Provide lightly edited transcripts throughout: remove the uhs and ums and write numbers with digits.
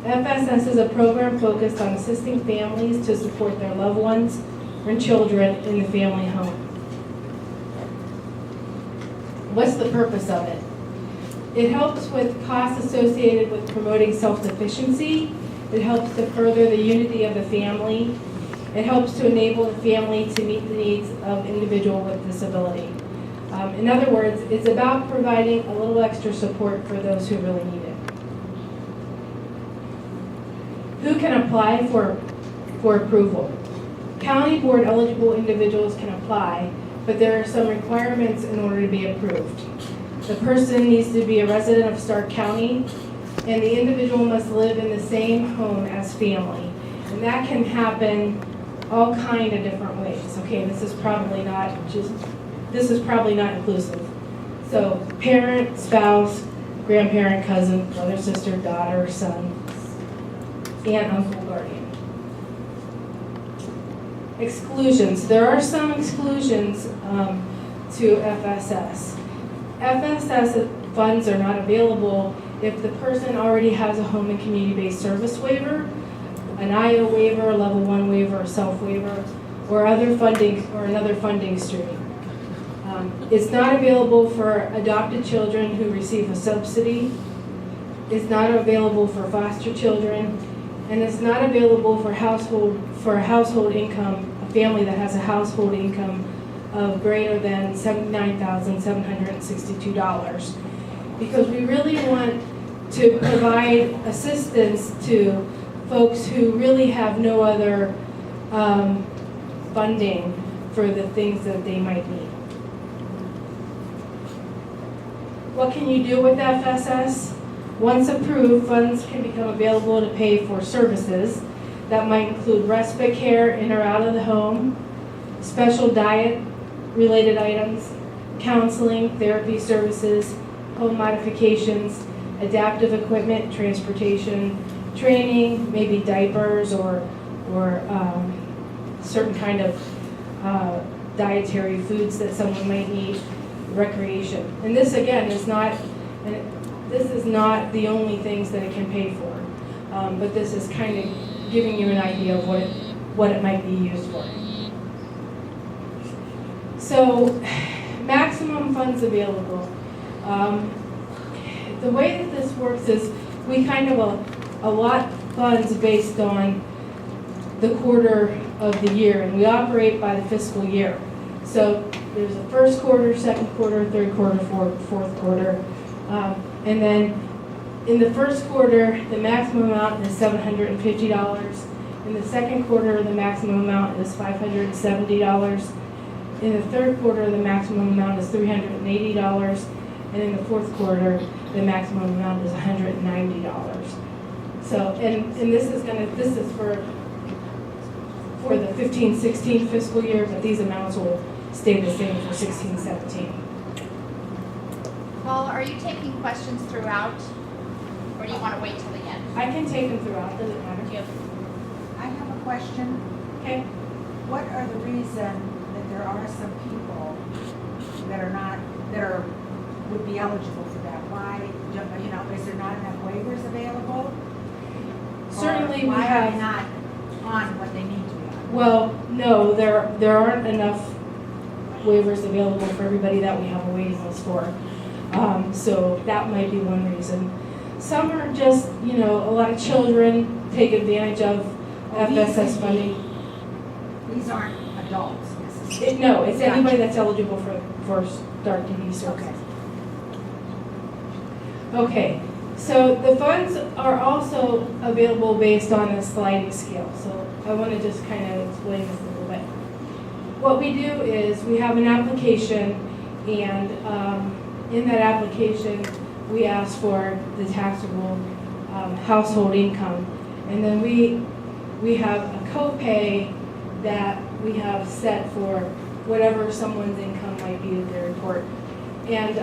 FSS is a program focused on assisting families to support their loved ones and children in the family home. What's the purpose of it? It helps with costs associated with promoting self-sufficiency. It helps to further the unity of the family. It helps to enable the family to meet the needs of individual with disability. In other words, it's about providing a little extra support for those who really need it. Who can apply for approval? County board eligible individuals can apply, but there are some requirements in order to be approved. The person needs to be a resident of Stark County, and the individual must live in the same home as family. And that can happen all kind of different ways. Okay, this is probably not inclusive. So parent, spouse, grandparent, cousin, brother, sister, daughter, son, aunt, uncle, guardian. Exclusions. There are some exclusions to FSS. FSS funds are not available if the person already has a home and community-based service waiver, an IO waiver, a level 1 waiver, a self waiver, or other funding or another funding stream. It's not available for adopted children who receive a subsidy. It's not available for foster children, and it's not available for a household income, a family that has a household income of greater than $79,762, because we really want to provide assistance to folks who really have no other funding for the things that they might need. What can you do with FSS? Once approved, funds can become available to pay for services that might include respite care in or out of the home, special diet-related items, counseling, therapy services, home modifications, adaptive equipment, transportation, training, maybe diapers or certain kind of dietary foods that someone might need, recreation. And this again is not the only things that it can pay for, but this is kind of giving you an idea of what it might be used for. So, maximum funds available. The way that this works is we kind of allot funds based on the quarter of the year, and we operate by the fiscal year. So there's a first quarter, second quarter, third quarter, fourth quarter, and then in the first quarter, the maximum amount is $750. In the second quarter, the maximum amount is $570. In the third quarter, the maximum amount is $380. And in the fourth quarter, the maximum amount is $190. So, and this is for the 15-16 fiscal year, but these amounts will stay the same for 16-17. Paul, are you taking questions throughout, or do you want to wait till the end? I can take them throughout, doesn't matter. I have a question. Okay. What are the reason that there are some people that would be eligible for that? Why, is there not enough waivers available? Certainly Or we why have. are they not on what they need to be on? Well, no, there aren't enough waivers available for everybody that we have a waiting list for. So that might be one reason. Some are just, a lot of children take advantage of FSS funding. These aren't adults necessarily. No, it's anybody that's eligible for Stark TV services. Okay, so the funds are also available based on a sliding scale. So I want to just kind of explain this a little bit. What we do is we have an application, and in that application we ask for the taxable household income, and then we have a copay that we have set for whatever someone's income might be that they report. And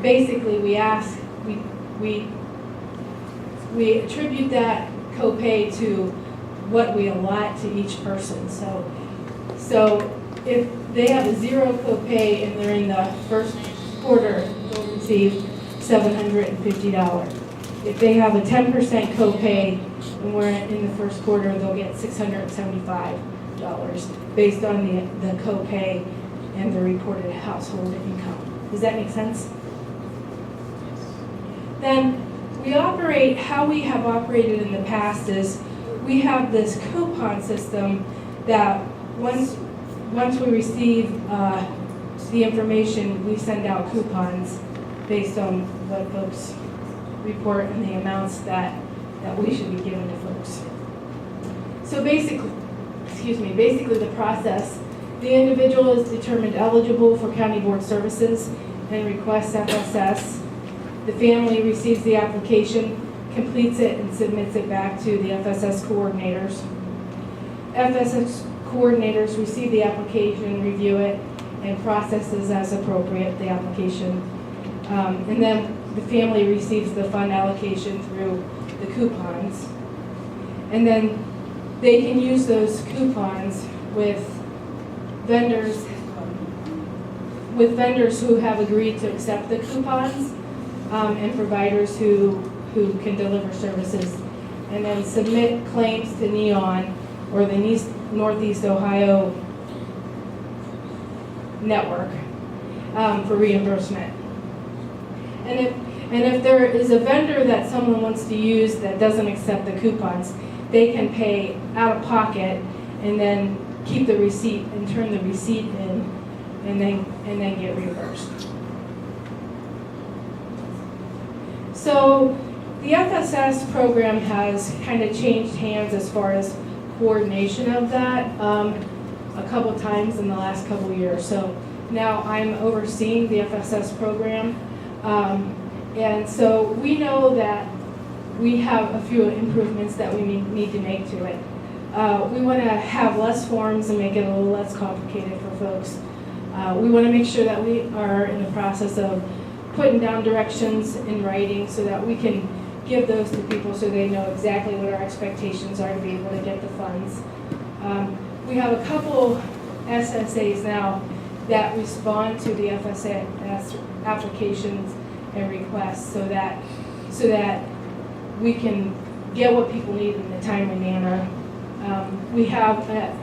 basically we attribute that copay to what we allot to each person. So if they have a zero copay and they're in the first quarter, they'll receive $750. if they have a 10% copay and we're in the first quarter, they'll get $675 based on the copay and the reported household income. Does that make sense? Then we operate, how we have operated in the past is we have this coupon system that once we receive the information, we send out coupons based on what folks report and the amounts that we should be giving to folks. So basically the process, the individual is determined eligible for county board services and requests FSS. The family receives the application, completes it, and submits it back to the FSS coordinators. FSS coordinators receive the application, review it, and processes as appropriate the application. And then the family receives the fund allocation through the coupons. And then they can use those coupons with vendors who have agreed to accept the coupons, and providers who can deliver services, and then submit claims to NEON or the Northeast Ohio network for reimbursement. And if there is a vendor that someone wants to use that doesn't accept the coupons, they can pay out of pocket and then keep the receipt and turn the receipt in and then get reimbursed. So the FSS program has kind of changed hands as far as coordination of that a couple times in the last couple years. So now I'm overseeing the FSS program. And so we know that we have a few improvements that we need to make to it. We want to have less forms and make it a little less complicated for folks. We want to make sure that we are in the process of putting down directions in writing so that we can give those to people so they know exactly what our expectations are to be able to get the funds. We have a couple SSAs now that respond to the FSS applications and requests so that we can get what people need in a timely manner. We have an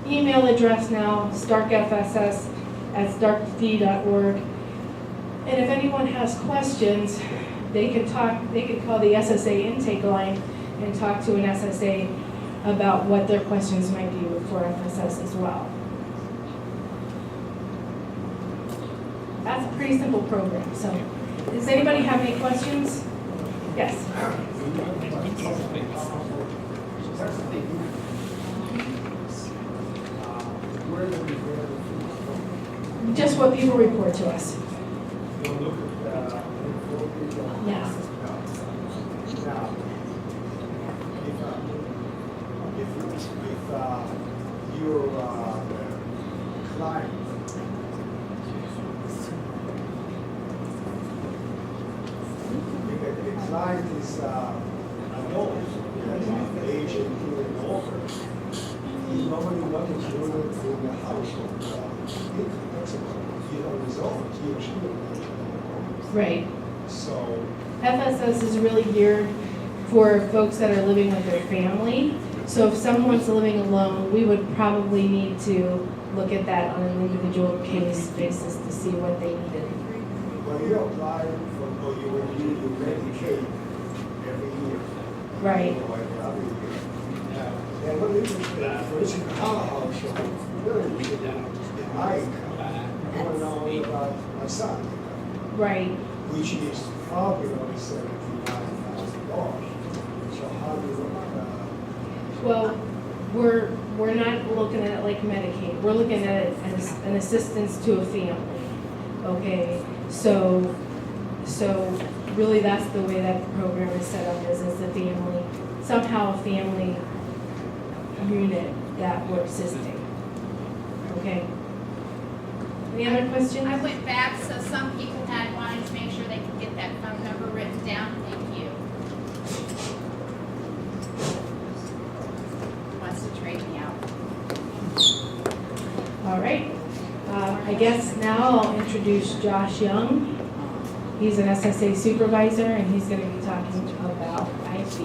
email address now, starkfss@starkd.org. And if anyone has questions, they can call the SSA intake line and talk to an SSA about what their questions might be for FSS as well. That's a pretty simple program. So, does anybody have any questions? Yes. Just what people report to us. Yes. Now, if your client the client is adult, age including older, he's normally not included in the household income. That's either result, he or she will be. Right. So FSS is really geared for folks that are living with their family. So if someone's living alone, we would probably need to look at that on an individual case basis to see what they needed. when you apply for, or you review your Medicaid every year. Right. Or every other year. And what is it, for instance, our household, really, in my income, going on about my son, Right. which is probably only $79,000. So how do you look at that? Well, we're not looking at it like Medicaid. We're looking at it as an assistance to a family. Okay, so really that's the way that the program is set up is as a family, somehow a family unit that we're assisting. Okay. Any other questions? I went back, so some people had wanted to make sure they could get that phone number written down. Thank you. Wants to trade me out. All right. I guess now I'll introduce Josh Young. He's an SSA supervisor and he's going to be about ice